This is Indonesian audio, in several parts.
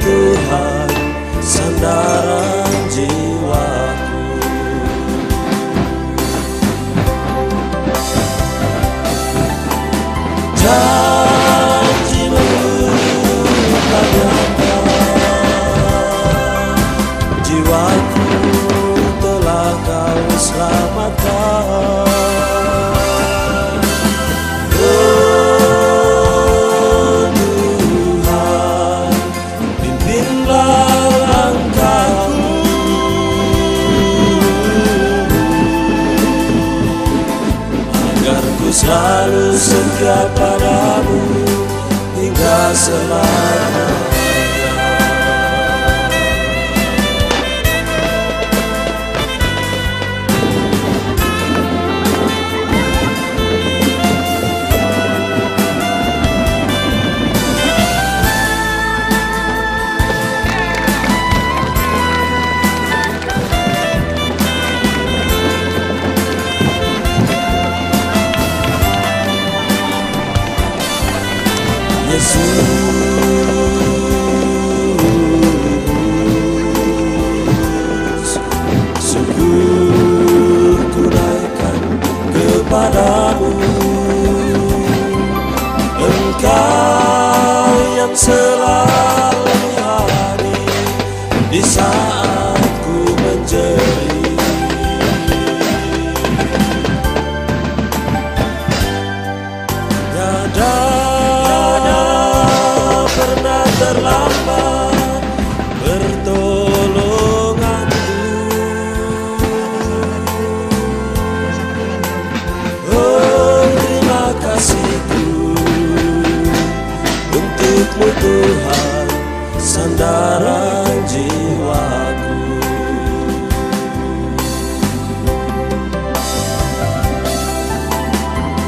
Tuhan, sandaran jiwaku. Janji-Mu telah nyata, jiwaku telah Kau selamatkan. Selalu setia padamu hingga selamanya. Yesus, syukur ku naikkan kepadamu. Engkau yang selalu hadir di saat ku menjerit. Pernah terlambat pertolonganmu. Oh, terima kasihku untuk-Mu Tuhan, sandaran jiwaku.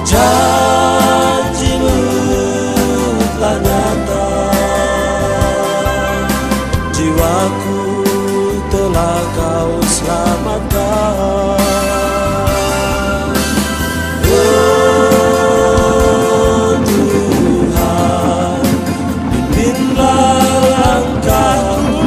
Janji-Mu telah nyata, jiwaku telah Kau selamatkan. Oh Tuhan, pimpinlah langkahku.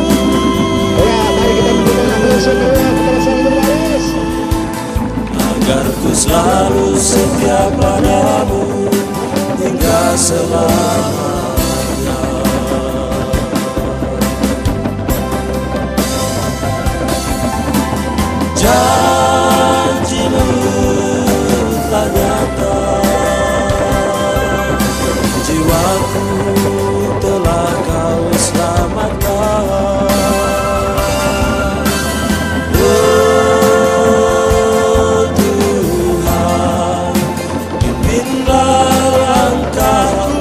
Agar ku selalu setia padamu hingga selamanya. Janji-Mu telah nyata, jiwaku telah Kau selamatkan. Oh Tuhan, pimpinlah langkahku.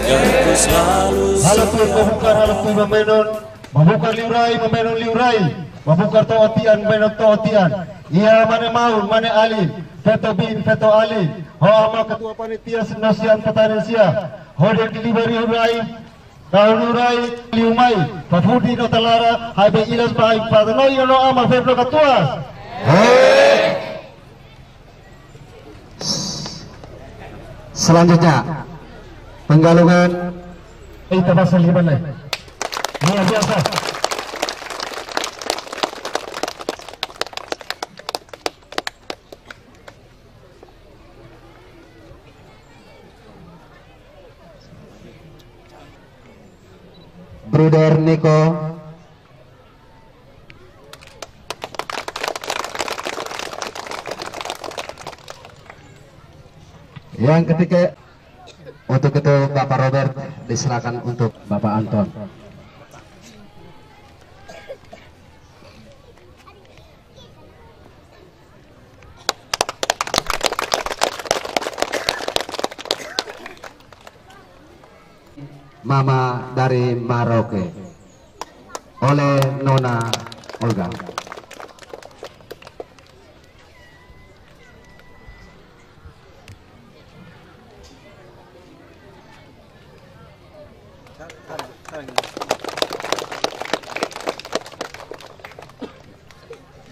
Agar ku selalu Halapun membukar halapun membukar liurai liurai, membukar to'otian menon to'otian. Ia mana maun mana ali, feto bin feto ali. Ho ama ketua panitia senasian petanesia. Ho dia delivery urai, kau urai liumai. Pafudi no talara, hai be ilas baik pada no yono ama febro ketua. Selanjutnya penggalungan Kita pasal liban lain. Luar biasa. Bruder Niko, yang ketiga untuk itu Bapak Robert, disilakan untuk Bapak Anton. Mama dari Maroke oleh Nona Olga.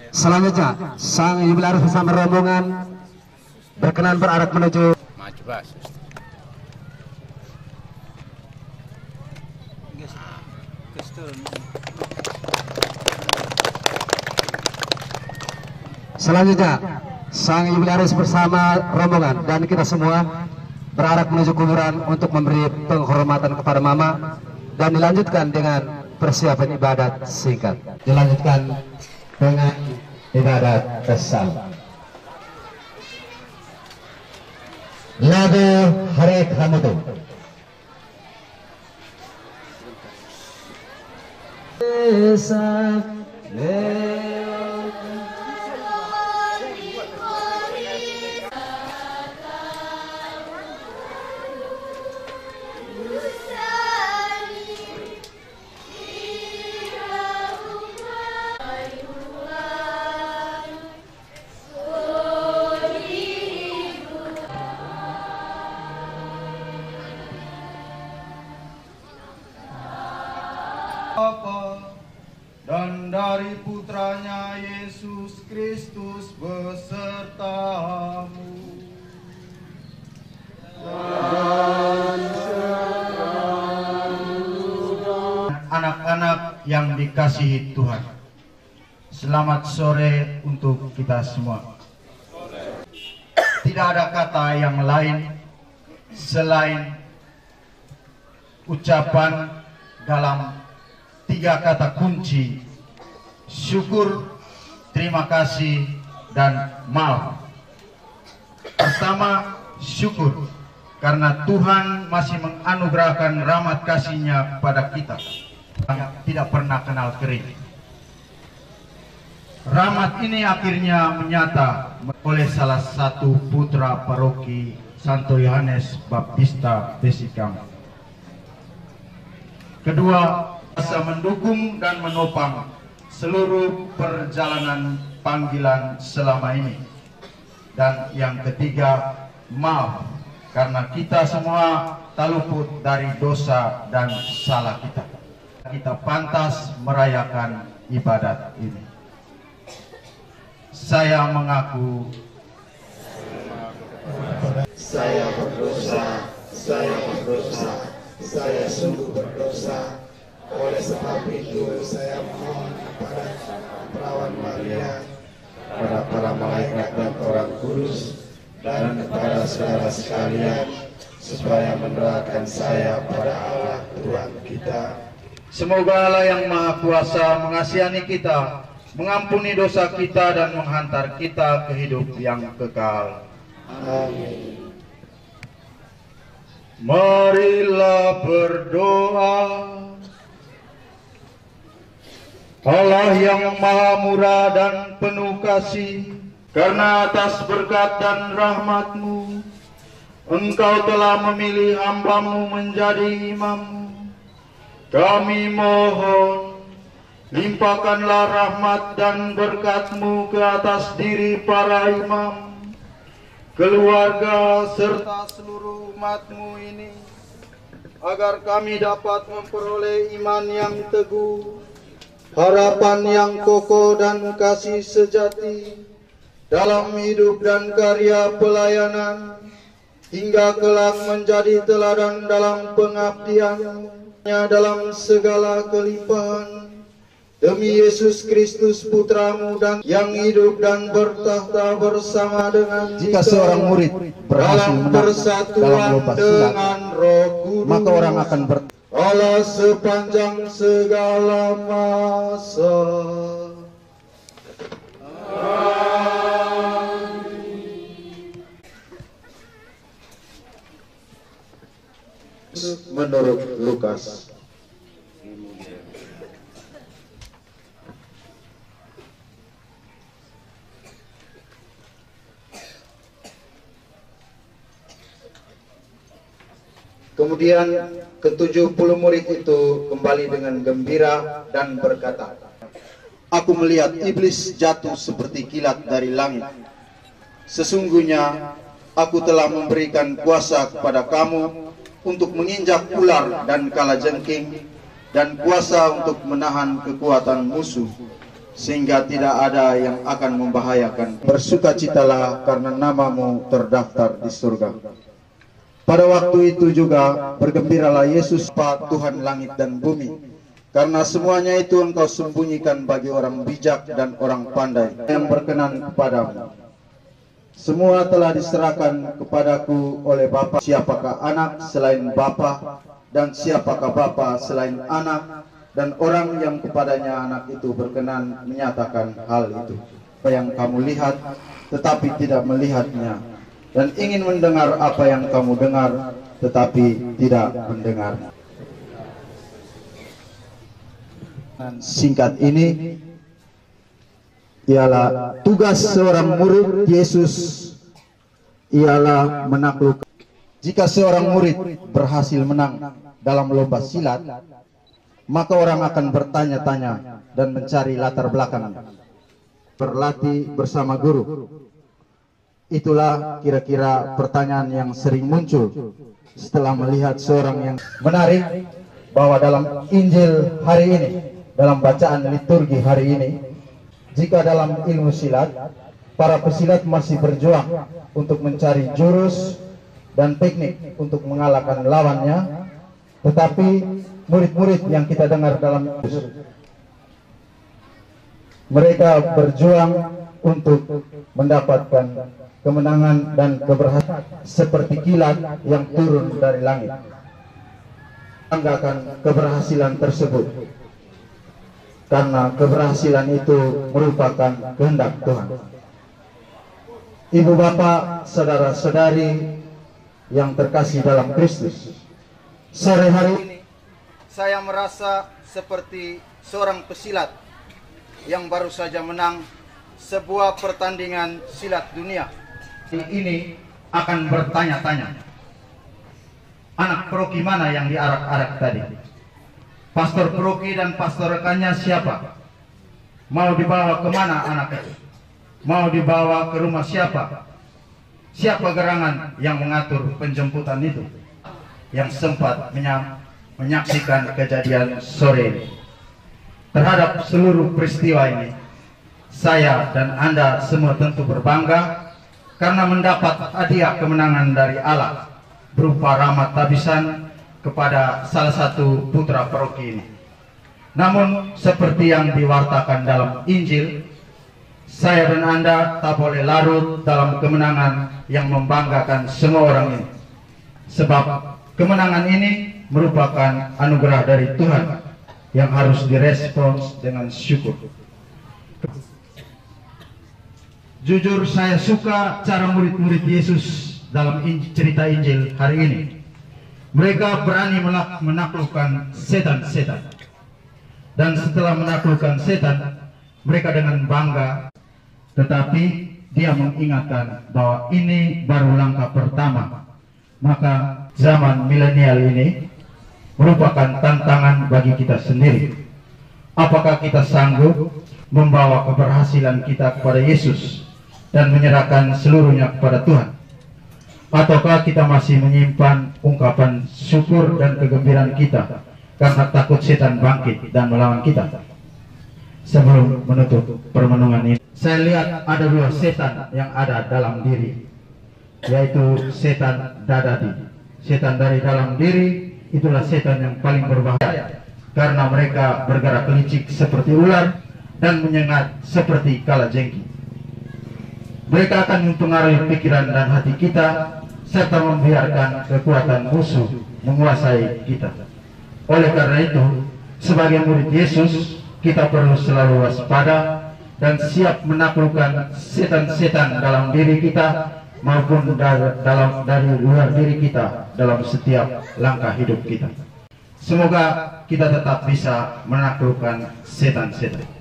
Selanjutnya sang jubilaris bersama rombongan berkenan berarak menuju maju, Bas. Selanjutnya, sang jubilaris bersama rombongan dan kita semua berarah menuju kuburan untuk memberi penghormatan kepada Mama dan dilanjutkan dengan persiapan ibadat singkat. Dilanjutkan dengan ibadat kesal. Lagu Hari Hamutu. Bapa dan dari putranya Yesus Kristus besertamu. Anak-anak yang dikasihi Tuhan, selamat sore untuk kita semua. Tidak ada kata yang lain selain ucapan dalam 3 kata kunci: syukur, terima kasih, dan maaf. Pertama, syukur karena Tuhan masih menganugerahkan rahmat kasih-Nya pada kita yang tidak pernah kenal kering. Rahmat ini akhirnya menyata oleh salah satu putra paroki Santo Yohanes Baptista Besikam. Kedua, bisa mendukung dan menopang seluruh perjalanan panggilan selama ini. Dan yang ketiga, maaf karena kita semua tak luput dari dosa dan salah kita. Kita pantas merayakan ibadat ini. Saya mengaku saya berdosa, saya sungguh berdosa. Oleh sebab itu saya mohon kepada perawan Maria, kepada para malaikat dan orang kudus, dan kepada saudara sekalian, supaya menerangkan saya pada Allah Tuhan kita. Semoga Allah yang Maha Kuasa mengasihani kita, mengampuni dosa kita, dan menghantar kita ke hidup yang kekal. Amin. Marilah berdoa. Allah yang Maha Murah dan penuh kasih, karena atas berkat dan rahmat-Mu, Engkau telah memilih hamba-Mu menjadi imam. Kami mohon, limpahkanlah rahmat dan berkat-Mu ke atas diri para imam, keluarga, serta seluruh umat-Mu ini, agar kami dapat memperoleh iman yang teguh, harapan yang kokoh dan kasih sejati dalam hidup dan karya pelayanan, hingga kelak menjadi teladan dalam pengabdian-Nya dalam segala kelimpahan. Demi Yesus Kristus Putra-Mu dan yang hidup dan bertahta bersama dengan Jika seorang murid berhasil dalam menang persatuan dalam lomba silat, dengan Roh Kudus, maka orang akan Allah sepanjang segala masa. Menurut Lukas. Kemudian ke-70 murid itu kembali dengan gembira dan berkata, "Aku melihat iblis jatuh seperti kilat dari langit. Sesungguhnya aku telah memberikan kuasa kepada kamu untuk menginjak ular dan kalajengking, dan kuasa untuk menahan kekuatan musuh, sehingga tidak ada yang akan membahayakan. Bersukacitalah karena namamu terdaftar di surga." Pada waktu itu juga bergembiralah Yesus, Tuhan langit dan bumi, karena semuanya itu Engkau sembunyikan bagi orang bijak dan orang pandai yang berkenan kepadamu. Semua telah diserahkan kepadaku oleh Bapa. Siapakah anak selain Bapa, dan siapakah Bapa selain anak, dan orang yang kepadanya anak itu berkenan menyatakan hal itu. Apa yang kamu lihat tetapi tidak melihatnya, dan ingin mendengar apa yang kamu dengar tetapi tidak mendengar. Singkat ini ialah tugas seorang murid Yesus ialah menaklukkan. Jika seorang murid berhasil menang dalam lomba silat, maka orang akan bertanya-tanya dan mencari latar belakang. Berlatih bersama guru. Itulah kira-kira pertanyaan yang sering muncul setelah melihat seorang yang menarik bahwa dalam Injil hari ini, dalam bacaan liturgi hari ini, jika dalam ilmu silat, para pesilat masih berjuang untuk mencari jurus dan teknik untuk mengalahkan lawannya, tetapi murid-murid yang kita dengar dalam mereka berjuang untuk mendapatkan kemenangan dan keberhasilan seperti kilat yang turun dari langit. Banggakan keberhasilan tersebut, karena keberhasilan itu merupakan kehendak Tuhan. Ibu bapak, saudara-saudari yang terkasih dalam Kristus, sore hari ini saya merasa seperti seorang pesilat yang baru saja menang sebuah pertandingan silat dunia. Ini akan bertanya-tanya, anak Proki mana yang diarak-arak tadi? Pastor Proki dan pastor rekannya siapa? Mau dibawa kemana anak itu? Mau dibawa ke rumah siapa? Siapa gerangan yang mengatur penjemputan itu? Yang sempat menyaksikan kejadian sore ini. Terhadap seluruh peristiwa ini, saya dan Anda semua tentu berbangga karena mendapat hadiah kemenangan dari Allah berupa rahmat tabisan kepada salah satu putra Proki ini. Namun seperti yang diwartakan dalam Injil, saya dan Anda tak boleh larut dalam kemenangan yang membanggakan semua orang ini. Sebab kemenangan ini merupakan anugerah dari Tuhan yang harus direspons dengan syukur. Jujur saya suka cara murid-murid Yesus dalam cerita Injil hari ini. Mereka berani menaklukkan setan-setan. Dan setelah menaklukkan setan, mereka dengan bangga, tetapi dia mengingatkan bahwa ini baru langkah pertama. Maka zaman milenial ini merupakan tantangan bagi kita sendiri. Apakah kita sanggup membawa keberhasilan kita kepada Yesus dan menyerahkan seluruhnya kepada Tuhan? Ataukah kita masih menyimpan ungkapan syukur dan kegembiraan kita karena takut setan bangkit dan melawan kita? Sebelum menutup permenungan ini, saya lihat ada dua setan yang ada dalam diri, yaitu setan dadadi. Setan dari dalam diri itulah setan yang paling berbahaya, karena mereka bergerak licik seperti ular dan menyengat seperti kalajengki. Mereka akan mempengaruhi pikiran dan hati kita, serta membiarkan kekuatan musuh menguasai kita. Oleh karena itu, sebagai murid Yesus, kita perlu selalu waspada dan siap menaklukkan setan-setan dalam diri kita maupun dari luar diri kita dalam setiap langkah hidup kita. Semoga kita tetap bisa menaklukkan setan-setan.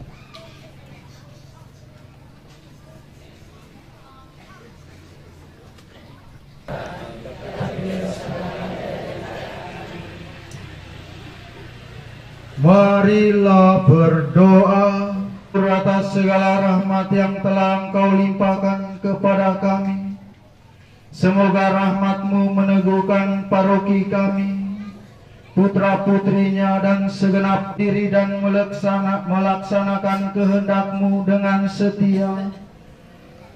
Marilah berdoa atas segala rahmat yang telah Engkau limpahkan kepada kami. Semoga rahmat-Mu meneguhkan paroki kami, putra-putrinya dan segenap diri, dan melaksanakan kehendak-Mu dengan setia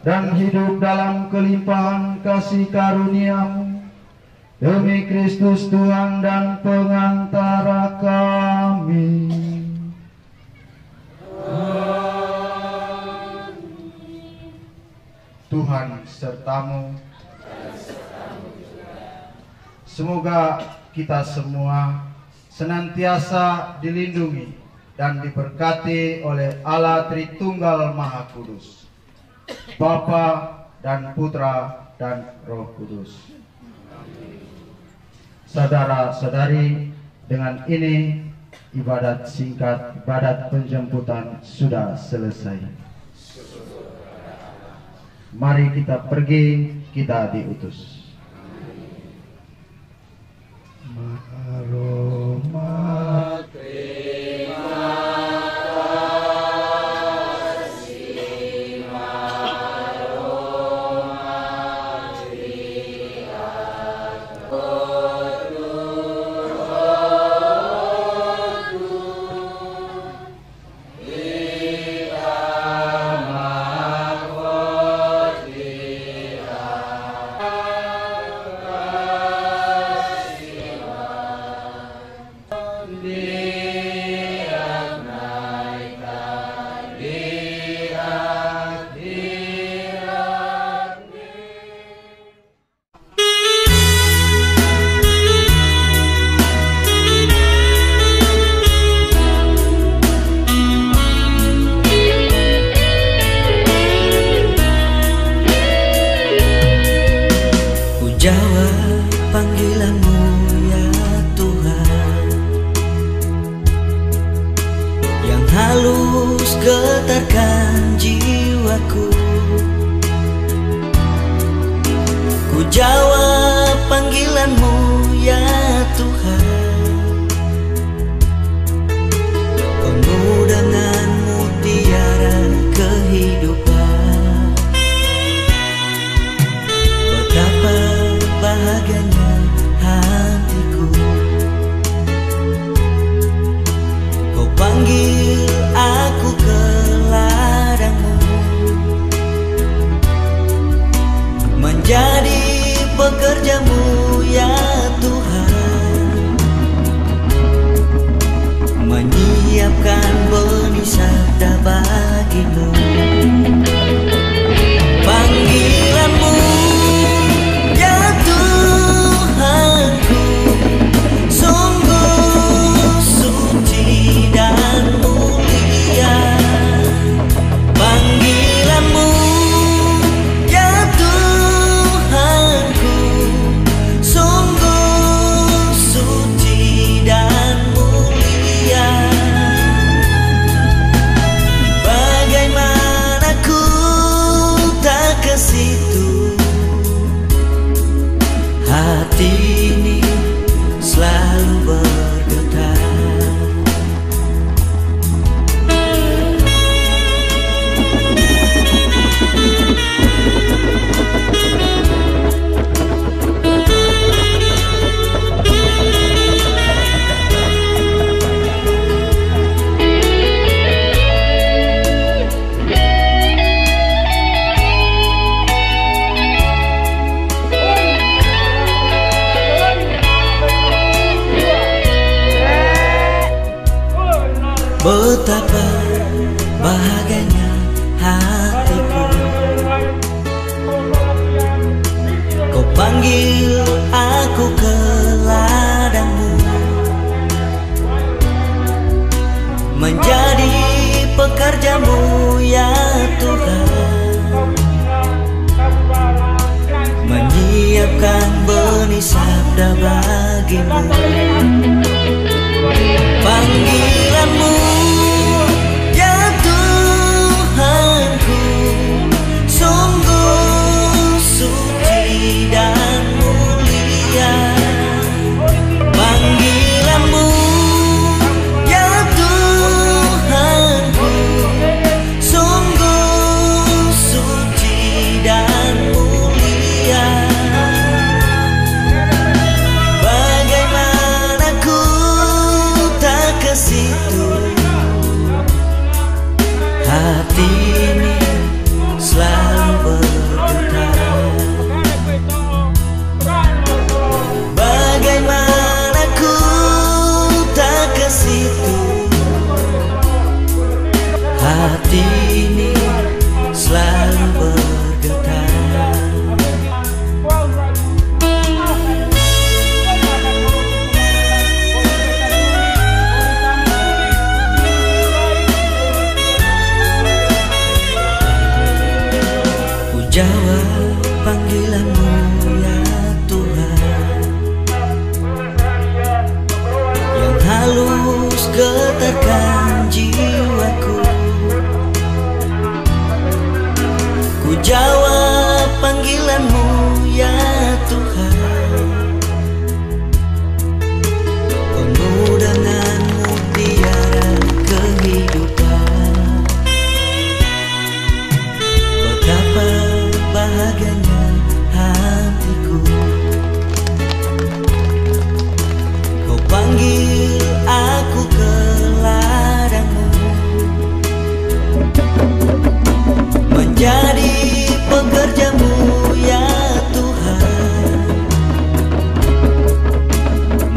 dan hidup dalam kelimpahan kasih karunia-Mu. Demi Kristus Tuhan dan pengantara kami. Tuhan sertamu. Semoga kita semua senantiasa dilindungi dan diberkati oleh Allah Tritunggal Maha Kudus, Bapa dan Putra dan Roh Kudus. Saudara-saudari, dengan ini ibadat singkat, ibadat penjemputan sudah selesai. Mari kita pergi, kita diutus. Maharoma jawab panggilanmu ya Tuhan, yang halus getarkan jiwaku. Ku jawab panggilanmu ya Tuhan, penuh dengan mutiara kehidupan. Betapa bahagianya hatiku, Kau panggil aku ke ladangmu, menjadi pekerjamu ya Tuhan, menyiapkan benih sabda bagimu. Panggilanmu ya Tuhanku sungguh suci dan mulia. Panggilanmu ya Tuhanku sungguh suci dan mulia. Bagaimana ku tak ke situ, hati ini selalu bergetar. Betapa bahagianya hatiku, Kau panggil aku ke ladangmu, menjadi pekerjamu ya Tuhan, menyiapkan benih sabda bagimu. Panggilanmu ya Tuhanku sungguh suci dan mulia. Panggilanmu ya Tuhanku sungguh suci dan mulia. Bagaimana menjawab panggilan-Mu ya Tuhan. Penuh dengan mutiara kehidupan. Betapa bahagianya hatiku. Kau panggil aku ke ladang-Mu, menjadi pekerja-Mu ya Tuhan,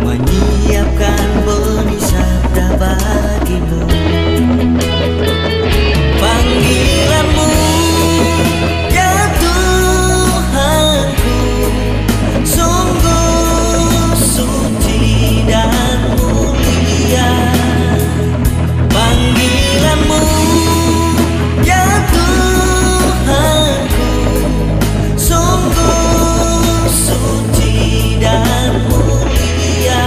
menyiapkan benih sabda bagi-Mu. Panggilan-Mu ya Tuhanku sungguh suci dan mulia. Panggilan-Mu ya Tuhanku sungguh suci dan mulia.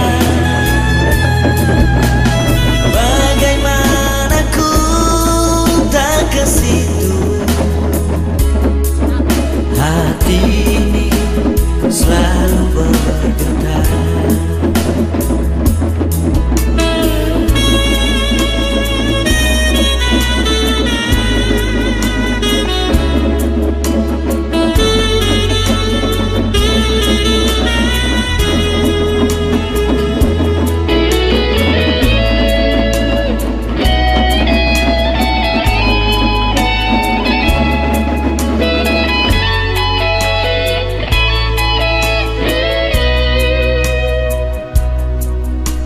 Bagaimana ku tak ke situ, hati ini selalu bergetar.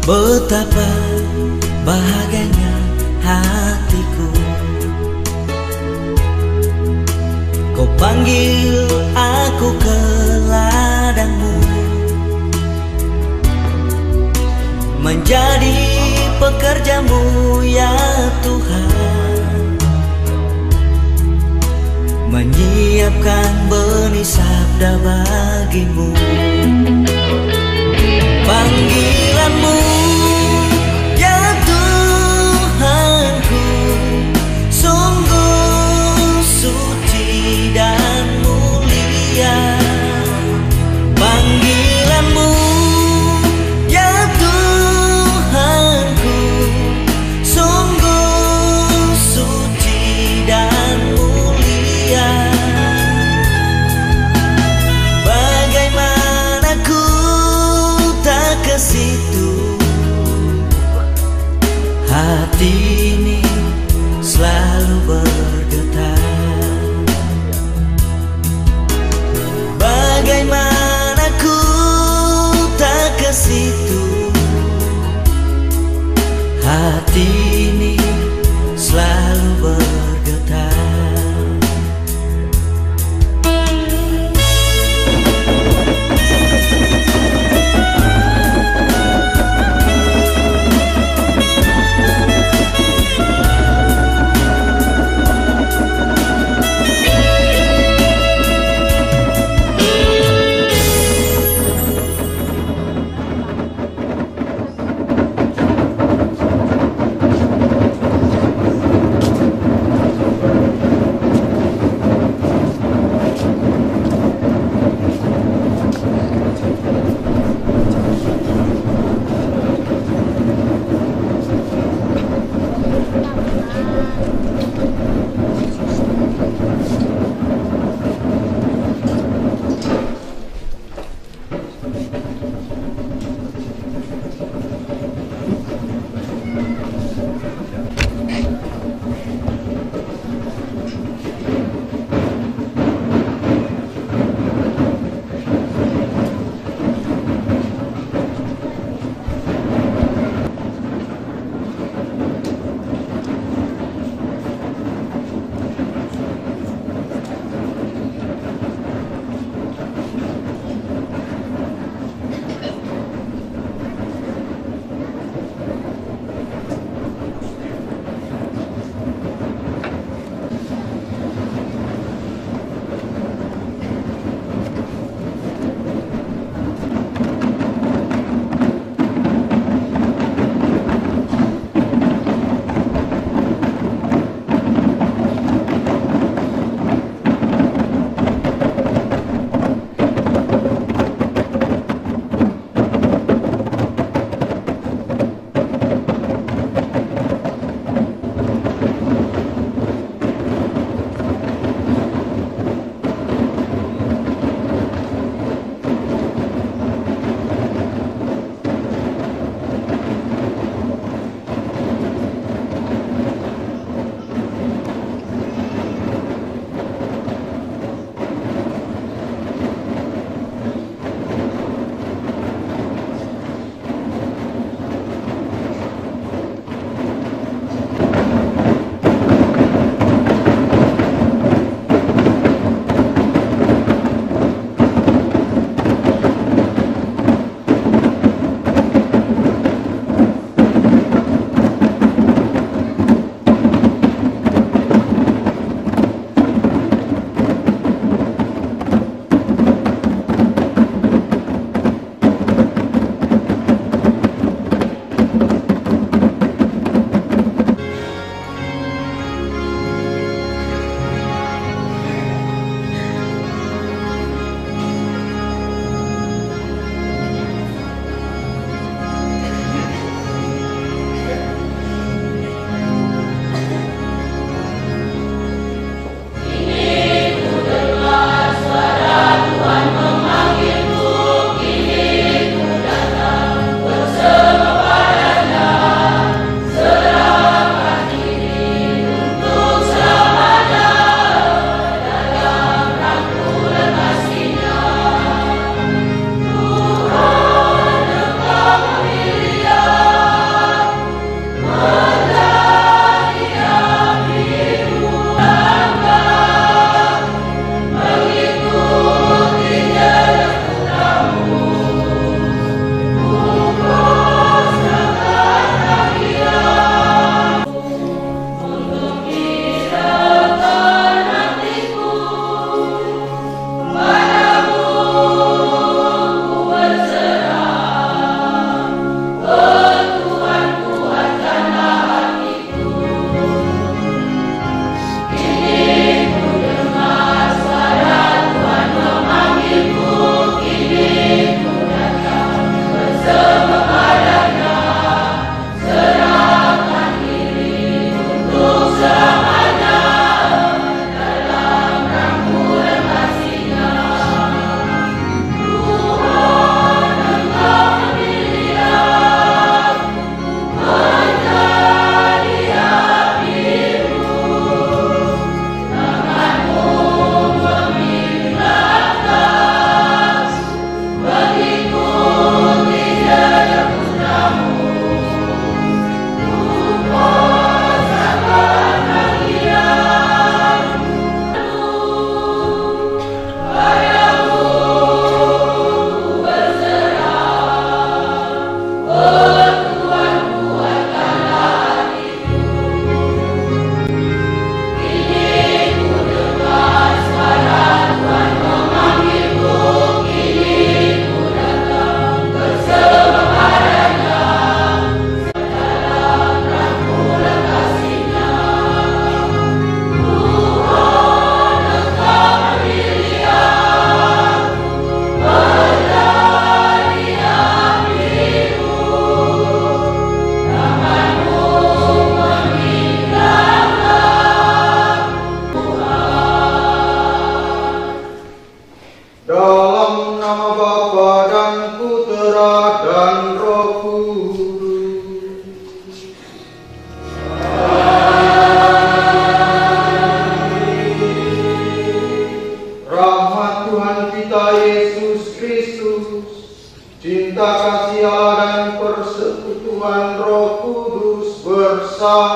Betapa bahagianya hatiku. Kau panggil aku ke ladang-Mu, menjadi pekerja-Mu ya Tuhan, menyiapkan benih sabda bagi-Mu. Panggilan-Mu ya Tuhanku sungguh suci dan mulia. Panggilan-Mu ya Tuhanku sungguh suci dan mulia. Bagaimana ku tak ke situ, hati ini selalu bergetar. Bagaimana ku tak ke situ, hati ini selalu bergetar.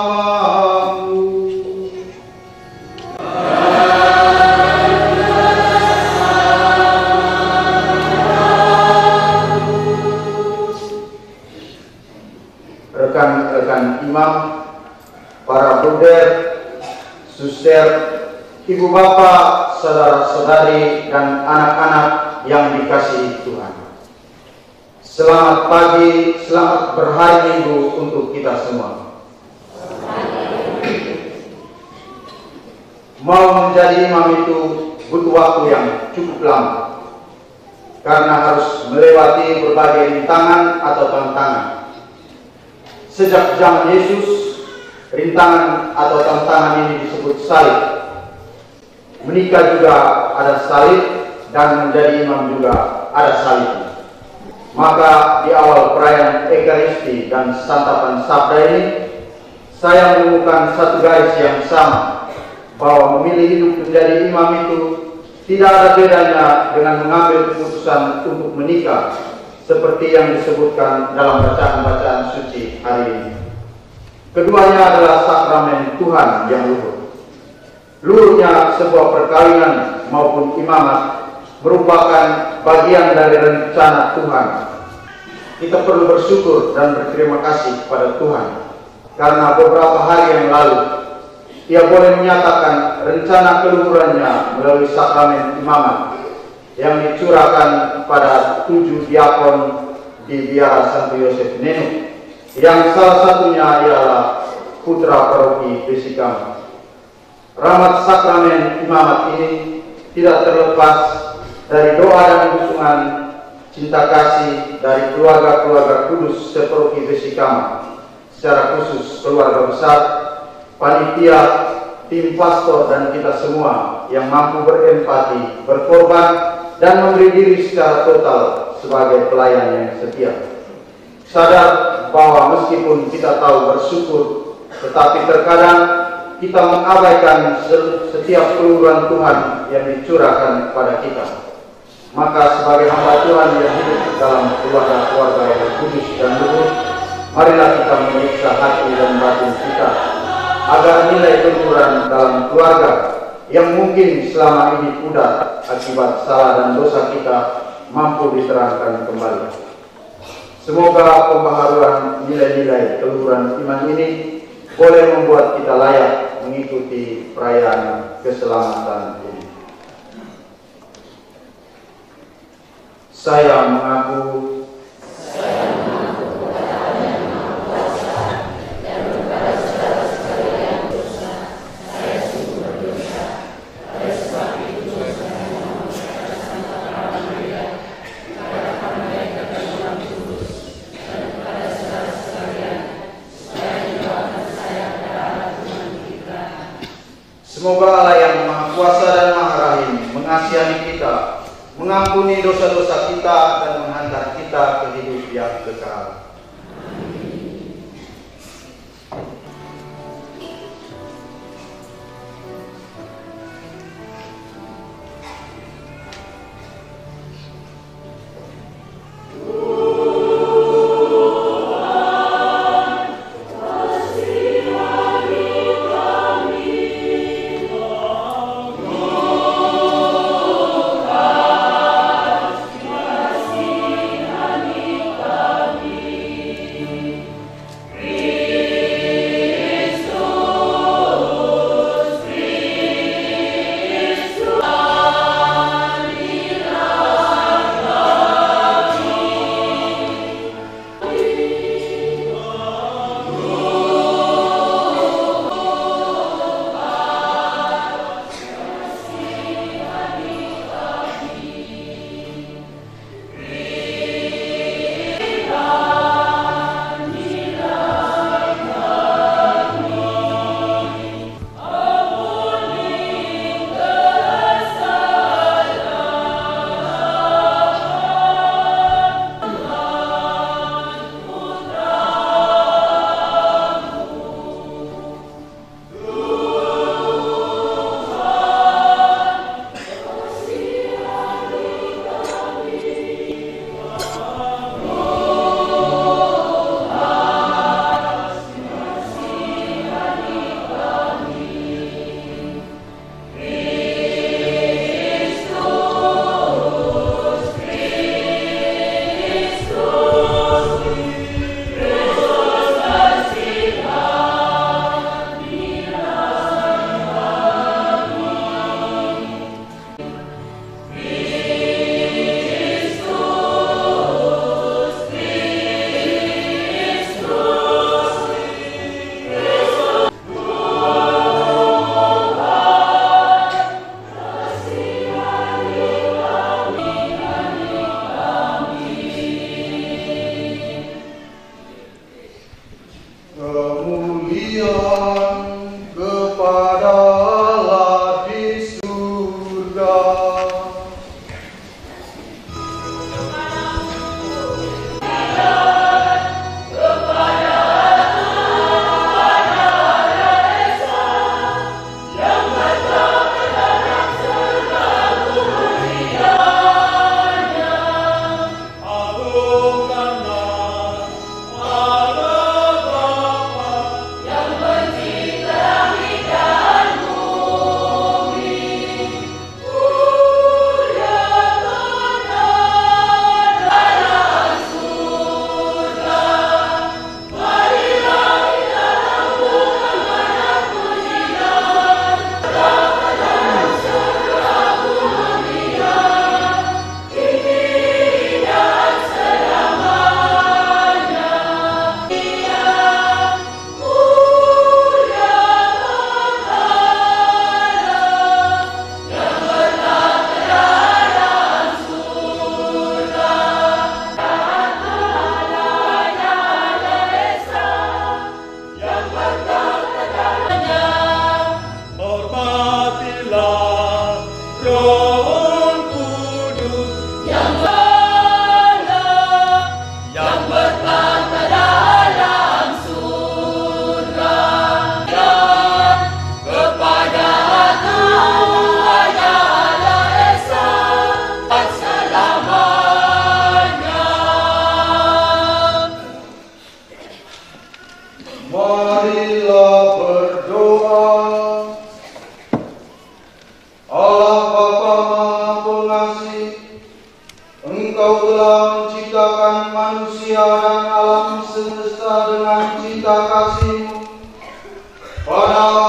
bersamamu. Rekan-rekan imam, para bruder, suster, ibu bapak, saudara-saudari, dan anak-anak yang dikasihi Tuhan. Selamat pagi, selamat berhari Minggu untuk kita semua. Mau menjadi imam itu butuh waktu yang cukup lama, karena harus melewati berbagai rintangan atau tantangan. Sejak zaman Yesus, rintangan atau tantangan ini disebut salib. Menikah juga ada salib, dan menjadi imam juga ada salib. Maka di awal perayaan Ekaristi dan santapan sabda ini, saya menemukan satu garis yang sama, bahwa memilih hidup menjadi imam itu tidak ada bedanya dengan mengambil keputusan untuk menikah, seperti yang disebutkan dalam bacaan-bacaan suci hari ini. Keduanya adalah sakramen Tuhan yang luhur. Luhurnya sebuah perkawinan maupun imamat merupakan bagian dari rencana Tuhan. Kita perlu bersyukur dan berterima kasih kepada Tuhan, karena beberapa hari yang lalu Ia boleh menyatakan rencana keluhurannya melalui sakramen imamat yang dicurahkan pada 7 diakon di Biara Santo Yosef Nenu, yang salah satunya ialah putra paroki Besikam. Rahmat sakramen imamat ini tidak terlepas dari doa dan dukungan cinta kasih dari keluarga-keluarga kudus separoki Besikam, secara khusus keluarga besar, panitia, tim pastor, dan kita semua yang mampu berempati, berkorban, dan memberi diri secara total sebagai pelayan yang setia. Sadar bahwa meskipun kita tahu bersyukur, tetapi terkadang kita mengabaikan setiap keluhuran Tuhan yang dicurahkan kepada kita. Maka sebagai hamba Tuhan yang hidup dalam keluarga-keluarga yang kudus dan luhur, marilah kita memeriksa hati dan batin kita, agar nilai keluhuran dalam keluarga yang mungkin selama ini pudar akibat salah dan dosa kita mampu diterangkan kembali. Semoga pembaharuan nilai-nilai keluhuran iman ini boleh membuat kita layak mengikuti perayaan keselamatan ini. Saya mengaku semoga Allah yang Maha Kuasa dan Maha Rahim mengasihani kita, mengampuni dosa-dosa kita, dan menghantar kita ke hidup yang kekal. Amin.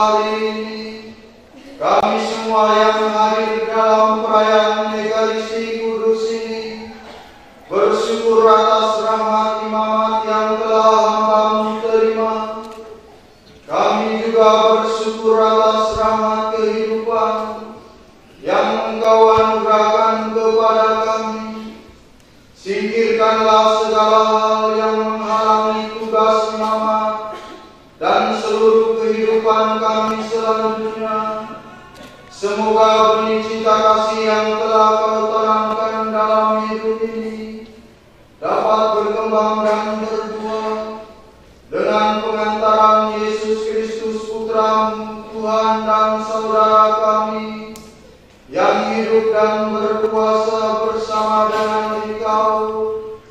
hari ini, kami semua yang hadir dalam perayaan Ekaristi Kudus ini bersyukur atas rahmat imamat yang telah hamba-Mu terima. Kami juga bersyukur atas rahmat kehidupan yang Engkau anugerahkan kepada kami. Singkirkanlah segala hal yang menghalangi tugas imamat dan seluruh kehidupan kami selanjutnya. Semoga benih cinta kasih yang telah Kau tanamkan dalam hidup ini dapat berkembang dan berbuah dengan pengantaran Yesus Kristus Putra-Mu, Tuhan dan Saudara kami, yang hidup dan berkuasa bersama dengan Engkau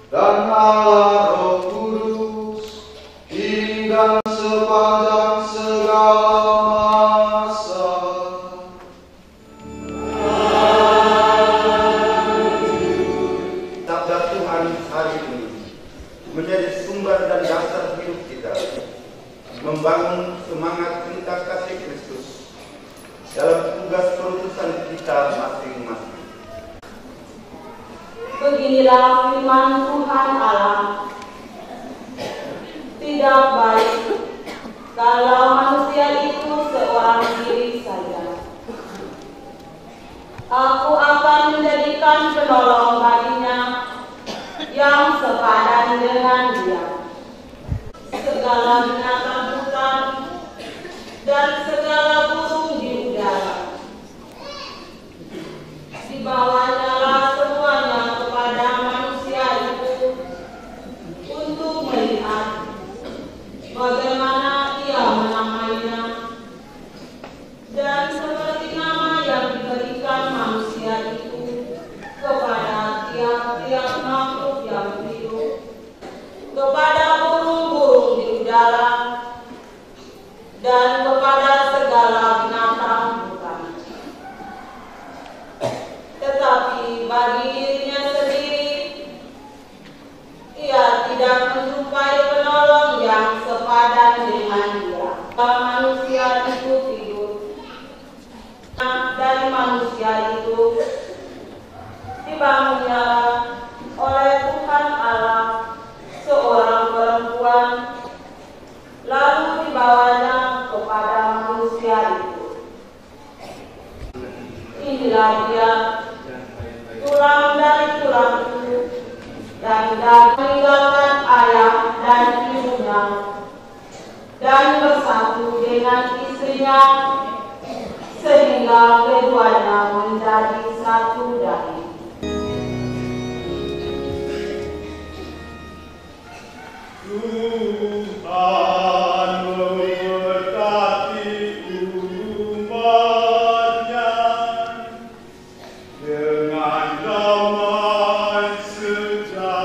dan Allah Roh Kudus, kini dan sepanjang segala masa. Sabda Tuhan hari ini menjadi sumber dan dasar hidup kita, membangun semangat cinta kasih Kristus dalam tugas perutusan kita masing-masing. Beginilah firman Tuhan Allah. Tidak baik kalau manusia itu seorang diri saja. Aku akan menjadikan penolong baginya yang sepadan dengan dia. Segala binatang hutan dan segala burung di udara, dibawanyalah semuanya kepada manusia itu untuk melihat bagaimana ia menamainya. Dan seperti nama yang diberikan manusia itu kepada tiap-tiap makhluk yang hidup, kepada burung-burung di udara, dan kepada segala binatang hutan. Tetapi bagi dirinya sendiri, ia tidak menjumpai penolong yang sepadan dengan dia. Manusia itu tidur. Dari manusia itu dibangunnya oleh Tuhan Allah seorang perempuan, lalu dibawanya kepada manusia itu. Inilah dia, tulang dari tulang itu, dan meninggalkan ayah dan ibunya, dan bersatu dengan istrinya, sehingga keduanya menjadi satu daging. Tuhan memberkati umat-Nya dengan damai sejahtera.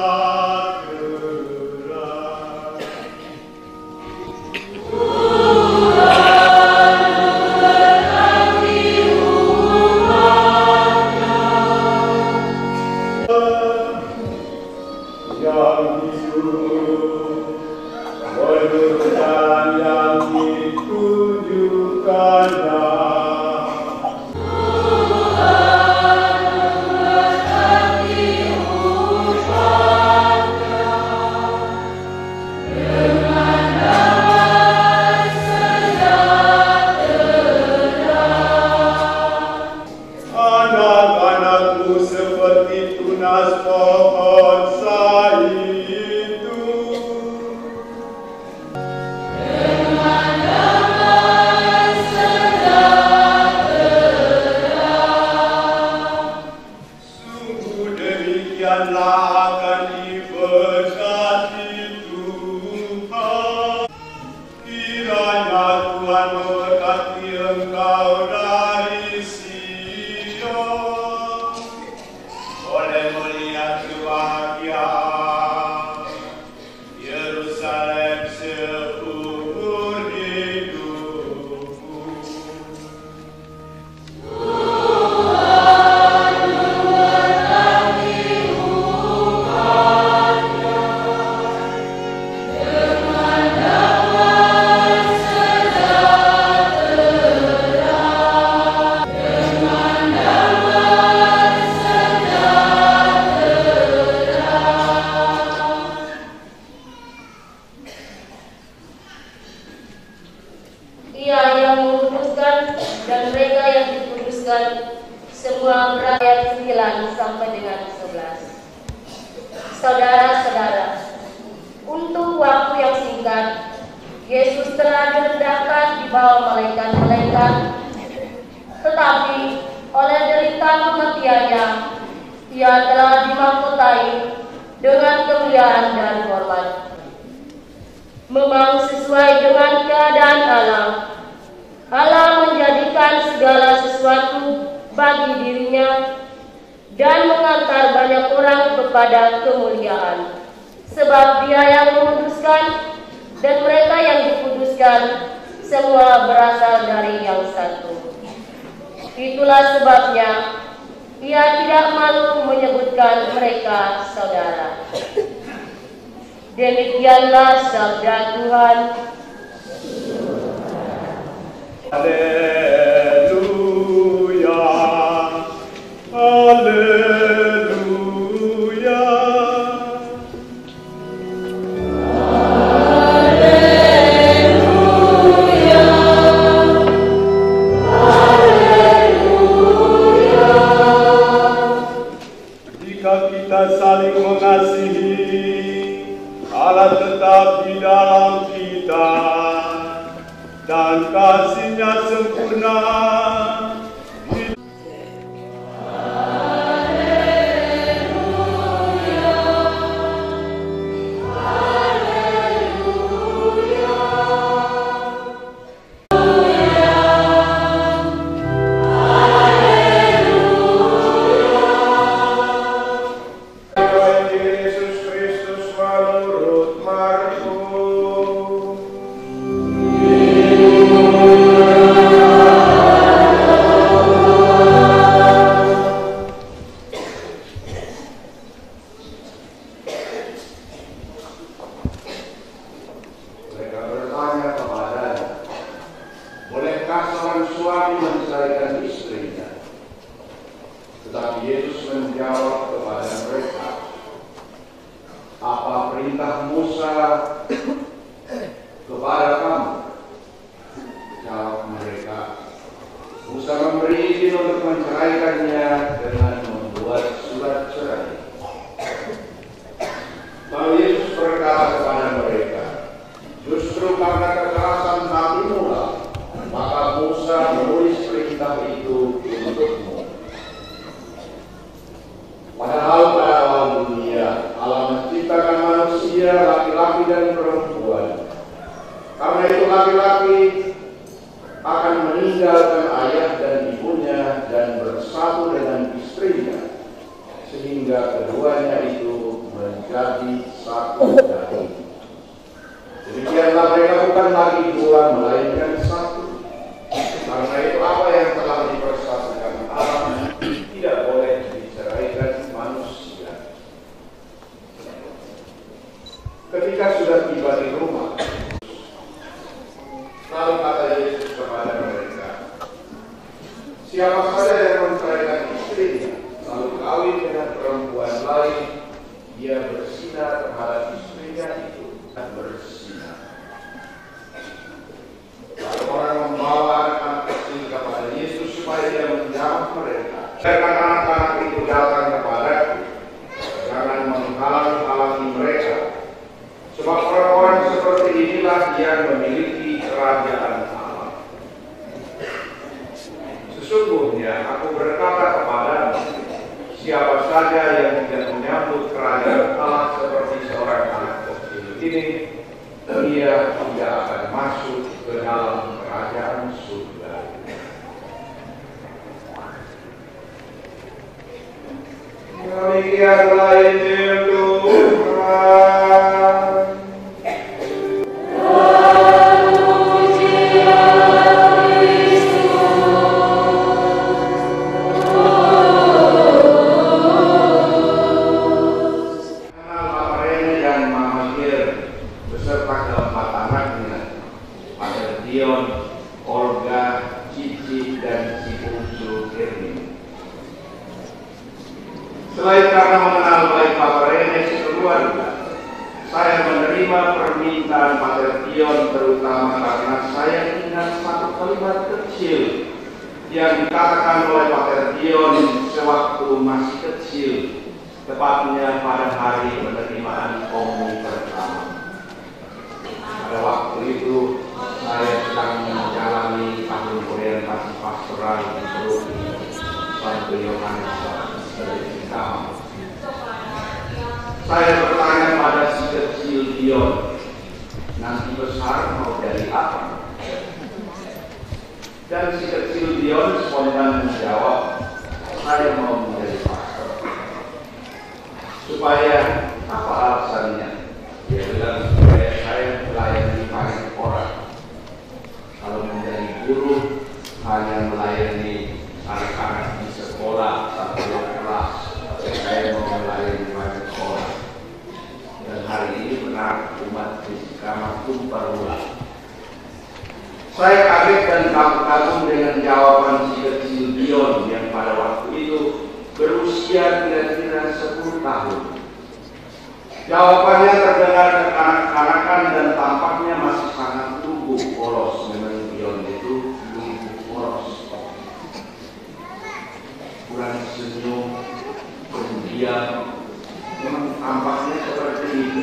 Yang hidup menurut jalan yang ditunjukkannya. Anak-anakmu seperti tunas pohon zaitun. Sungguh demikianlah akan diberkati Tuhan. Kiranya Tuhan memberkati engkau dari Sion, oleh melihat kebahagiaan Yerusalem seumur hidupku. Dengan damai sejahtera. dikuduskan dan mereka yang dikuduskan, semua berayat 9 sampai dengan 11. Saudara-saudara, untuk waktu yang singkat, Yesus telah direndahkan di bawah malaikat-malaikat, tetapi oleh derita kematiannya, Ia telah dimahkotai dengan kemuliaan dan hormat. Memang sesuai dengan keadaan Allah menjadikan segala sesuatu bagi dirinya dan mengantar banyak orang kepada kemuliaan. Sebab Dia yang menguduskan dan mereka yang dikuduskan semua berasal dari yang satu. Itulah sebabnya Ia tidak malu menyebutkan mereka saudara. Demikianlah sabda Tuhan. Haleluya, haleluya. Jika kita saling mengasihi, Allah tetap di dalam kita dan kasih-Nya sempurna. Saya menerima permintaan Pater Dion terutama karena saya ingat satu kalimat kecil yang dikatakan oleh Pater Dion sewaktu masih kecil, tepatnya pada hari penerimaan komuni pertama. Pada waktu itu saya sedang menjalani tahun orientasi pastoral di Peruki, Santo Yohanes dari Singapura. Saya bertanya pada si kecil Dion, nanti besar mau jadi apa? Dan si kecil Dion spontan menjawab, saya mau menjadi pastor. Supaya apa alasannya? Dia bilang supaya saya melayani banyak orang. Kalau menjadi guru hanya melayani anak-anak di sekolah sampai kelas, saya mau melayani banyak orang. Dan hari ini benar umat Kristen tumpah ruah. Saya kaget dan kagum dengan jawaban si kecil Dion yang pada waktu itu berusia kira-kira 10 tahun. Jawabannya terdengar kekanak-kanakan dan tampaknya masih sangat lugu polos. Memang Dion itu lugu polos. Kurang senyum, pendiam, memang tampaknya seperti itu.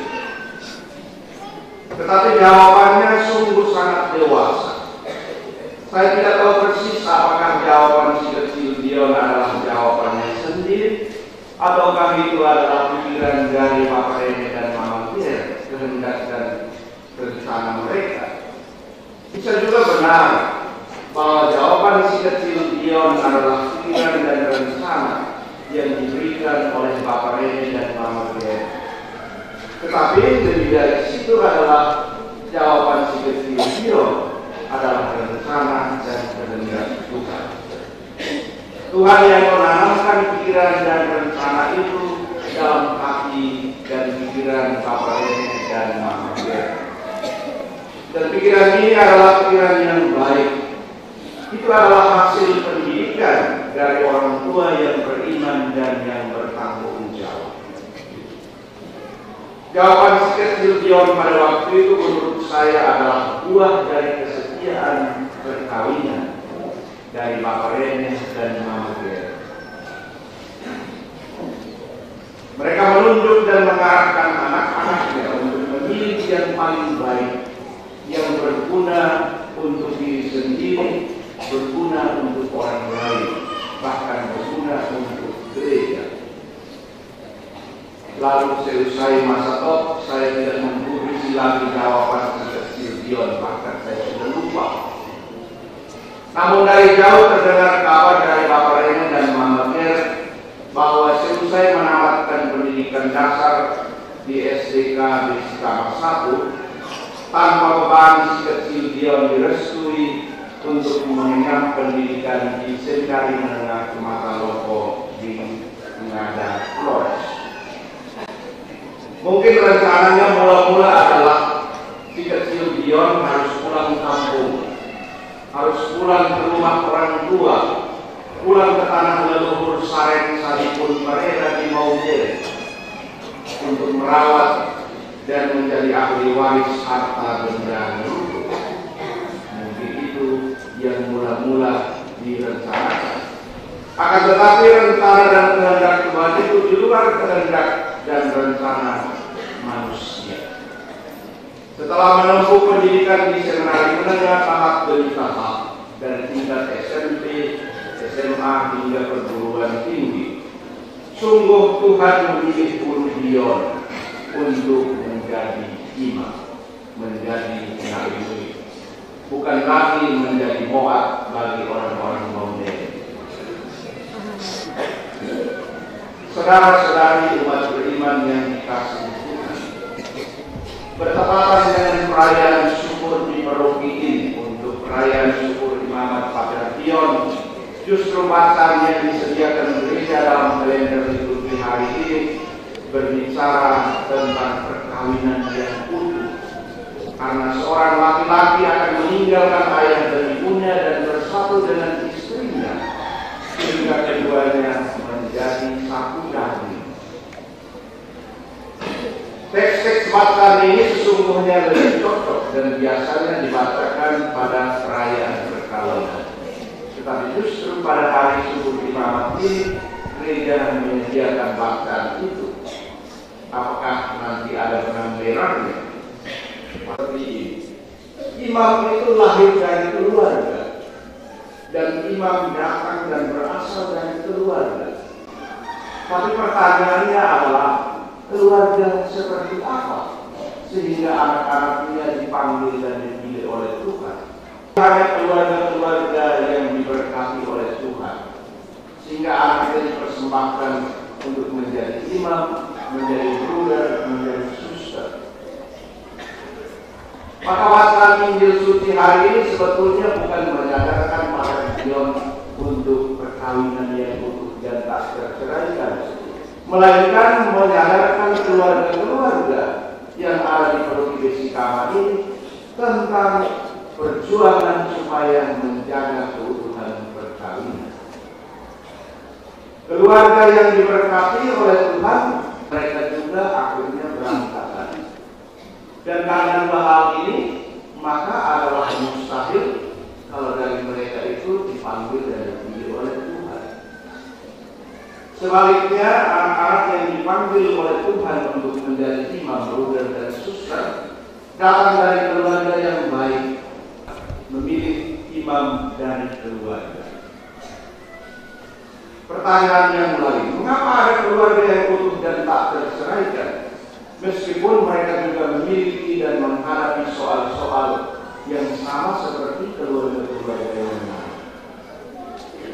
Tetapi jawabannya sungguh sangat dewasa. Saya tidak tahu persis apakah jawaban si kecil Dion adalah jawabannya sendiri, ataukah itu adalah pikiran dari Bapak Rene dan Mama Pierre, kehendak dan rencana mereka. Bisa juga benar bahwa jawaban si kecil Dion adalah pikiran dan rencana yang diberikan oleh Bapak Rene dan Mama Pierre. Tetapi lebih dari situ adalah jawaban si kecil Dion adalah rencana dan kehendak Tuhan. Tuhan yang menanamkan pikiran dan rencana itu dalam hati dan pikiran Bapak Rene dan Mama Pierre. Dan pikiran ini adalah pikiran yang baik. Itu adalah hasil pendidikan dari orang tua yang beriman dan yang bertanggung jawab. Jawaban si kecil Dion pada waktu itu menurut saya adalah buah dari kesetiaan perkawinan dari Bapak Rene dan Mama Pierre. Mereka menunjuk dan mengarahkan anak-anaknya untuk memilih yang paling baik, yang berguna untuk diri sendiri, berguna untuk orang lain, bahkan berguna untuk gereja. Lalu seusai masa top, saya tidak menggubris lagi jawaban si kecil Dion, bahkan saya sudah lupa. Namun dari jauh terdengar kabar dari Bapak Rene dan Mama Pierre bahwa seusai menamatkan pendidikan dasar di SDK Beskama 1, tanpa beban si kecil Dion direstui untuk mengenyam pendidikan di Seminari Menengah Kematalopo di Ngada, Flores. Mungkin rencananya mula-mula adalah si kecil Dion harus pulang kampung, harus pulang ke rumah orang tua, pulang ke tanah leluhur Sareng Sadipun Parera di Maumere untuk merawat dan menjadi ahli waris harta benda leluhur. Mungkin itu yang mula-mula direncanakan. Akan tetapi rencana dan kehendak Tuhan itu di luar kehendak dan rencana manusia. Setelah menempuh pendidikan di Seminari Menengah tahap demi tahap dari tingkat SMP, SMA hingga perguruan tinggi, sungguh Tuhan memilih Dion untuk menjadi imam, menjadi nabi, bukan lagi menjadi moat bagi orang-orang Maumere. Saudara-saudari umat beriman yang dikasihi Tuhan, bertepatan dengan perayaan syukur di paroki ini untuk perayaan syukur imamat Pater Dion, justru bacaan yang disediakan gereja dalam kalender liturgi hari ini berbicara tentang perkawinan yang utuh. Karena seorang laki-laki akan meninggalkan ayah dan ibunya dan bersatu dengan istrinya hingga keduanya menjadi satu daging. Teks-teks bacaan ini sesungguhnya lebih cocok dan biasanya dibacakan pada perayaan berkah pada hari subuh imamat ini gereja menyediakan bacaan itu. Apakah nanti ada benang merahnya? Seperti imam itu lahir dari keluarga, dan imam datang dan berasal dari keluarga. Tapi pertanyaannya adalah keluarga seperti apa sehingga anak-anaknya dipanggil dan dipilih oleh Tuhan? Hanya keluarga-keluarga yang diberkati oleh Tuhan sehingga anaknya dipersembahkan untuk menjadi imam, menjadi bruder, menjadi suster. Maka wacana Injil suci hari ini sebetulnya bukan menyadarkan para Gideon untuk perkawinan yang utuh dan tak terceraikan, melainkan menyadarkan keluarga-keluarga yang ada di Provinsi Kama ini tentang perjuangan supaya menjaga keutuhan perkawinan. Keluarga yang diberkati oleh Tuhan, mereka juga akhirnya berangkat. Dan karena dua hal ini, maka adalah mustahil kalau dari mereka itu dipanggil dan dipilih oleh Tuhan. Sebaliknya, anak-anak yang dipanggil oleh Tuhan untuk menjadi imam, bruder, dan suster datang dari keluarga yang baik, memilih imam dari keluarga. Pertanyaan yang lain, mengapa ada keluarga yang utuh dan tak terceraikan? Meskipun mereka juga memiliki dan menghadapi soal-soal yang sama seperti keluarga-keluarga yang lain.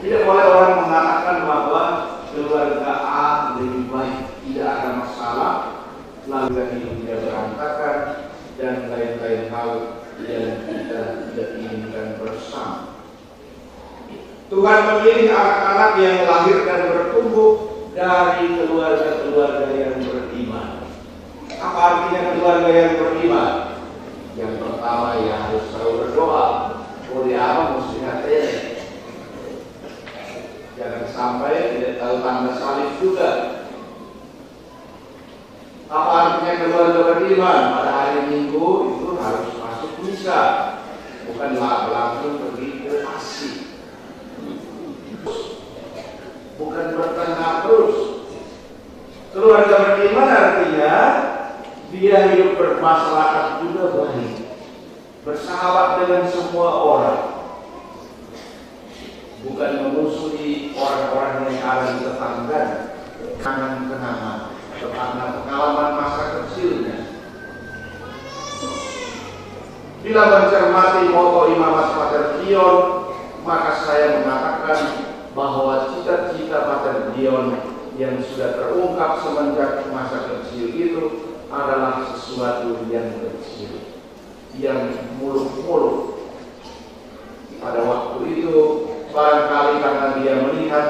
Tidak boleh orang mengatakan bahwa keluarga A lebih baik, tidak ada masalah, lalu hidup dia berantakan, dan lain-lain hal yang kita tidak inginkan bersama. Tuhan memilih anak-anak yang lahir dan bertumbuh dari keluarga-keluarga yang beriman. Apa artinya keluarga yang beriman? Yang pertama ya harus selalu berdoa. Boleh apa mesti hati. Jangan sampai tidak tahu tanda salib juga. Apa artinya keluarga beriman? Pada hari Minggu itu harus masuk misa, bukanlah langsung pergi ke asik. Bukan bertengah terus. Keluarga beriman artinya dia hidup bermasyarakat juga baik, bersahabat dengan semua orang, bukan memusuhi orang-orang yang ada di tetangga, kenangan-kenangan, karena pengalaman masa kecilnya. Bila mencermati moto Imamat Pater Dion, maka saya mengatakan bahwa cita-cita Pater Dion yang sudah terungkap semenjak masa kecil itu adalah sesuatu yang kecil, yang muluk-muluk. Pada waktu itu, barangkali karena dia melihat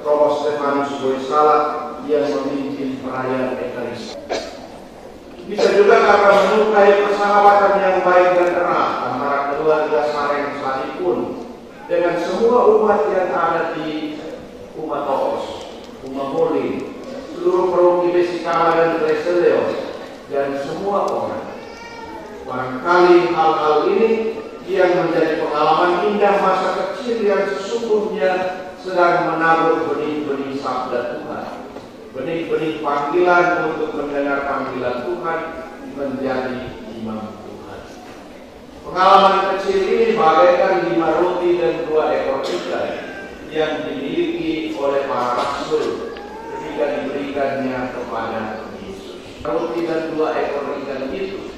Romo Stefanus Boysalah yang memimpin perayaan Ekaristi. Bisa juga karena menyukai persahabatan yang baik dan erat antara keluarga Sareng Sadipun dengan semua umat yang ada di umat Toos, umat Molin, seluruh Provinsi Kama dan Leseleo, dan semua orang. Barangkali hal-hal ini yang menjadi pengalaman indah masa kecil yang sesungguhnya sedang menabur benih-benih sabda Tuhan, benih-benih panggilan untuk mendengar panggilan Tuhan menjadi imam Tuhan. Pengalaman kecil ini bagaikan 5 roti dan 2 ekor ikan yang dimiliki oleh para rasul ketika diberikannya kepada roti dan 2 ekor ikan itu,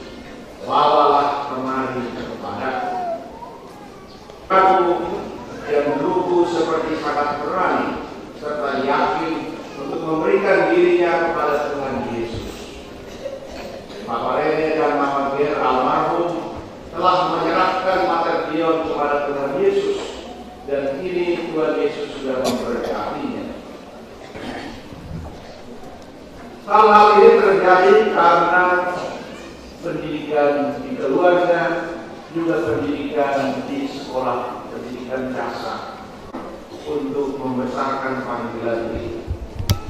bawalah kemari kepadaku. Aku yang melugu seperti sangat berani serta yakin untuk memberikan dirinya kepada Tuhan Yesus. Papa Rene dan Mama Ger almarhum telah menyerahkan Pater Dion kepada Tuhan Yesus, dan kini Tuhan Yesus sudah memberkatinya. Hal-hal ini terjadi karena pendidikan di keluarga, juga pendidikan di sekolah, pendidikan dasar untuk membesarkan panggilan ini.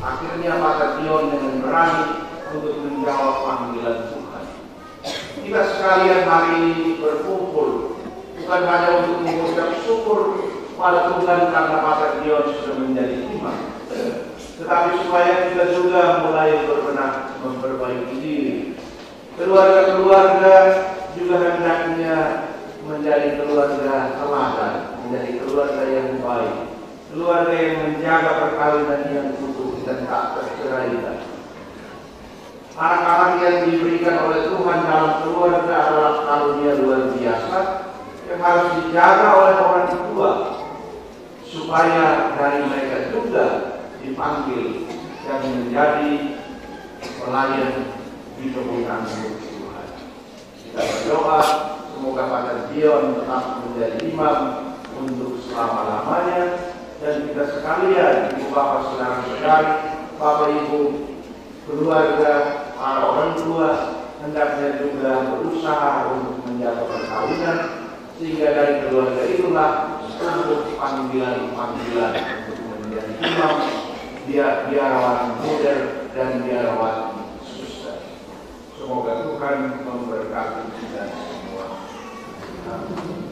Akhirnya Pater Dion dengan berani untuk menjawab panggilan Tuhan. Kita sekalian hari ini berkumpul bukan hanya untuk mengucap syukur kepada Tuhan karena Pater Dion sudah menjadi imam. Tetapi supaya kita juga mulai berbenah memperbaiki diri. Keluarga-keluarga juga hendaknya menjadi keluarga teladan, menjadi keluarga yang baik, keluarga yang menjaga perkawinan yang utuh dan tak terceraikan. Anak-anak yang diberikan oleh Tuhan dalam keluarga adalah karunia luar biasa yang harus dijaga oleh orang tua supaya dari mereka juga dipanggil dan menjadi pelayan di kebun anggur Tuhan. Kita berdoa semoga Pater Dion tetap menjadi imam untuk selama-lamanya, dan kita sekalian, ibu bapak saudara-saudari, bapak ibu, keluarga, para orang tua hendaknya juga berusaha untuk menjaga perkawinan sehingga dari keluarga itulah untuk panggilan-panggilan untuk menjadi imam, biarawan model dan biarawan suster. Semoga Tuhan memberkati kita semua. Amin.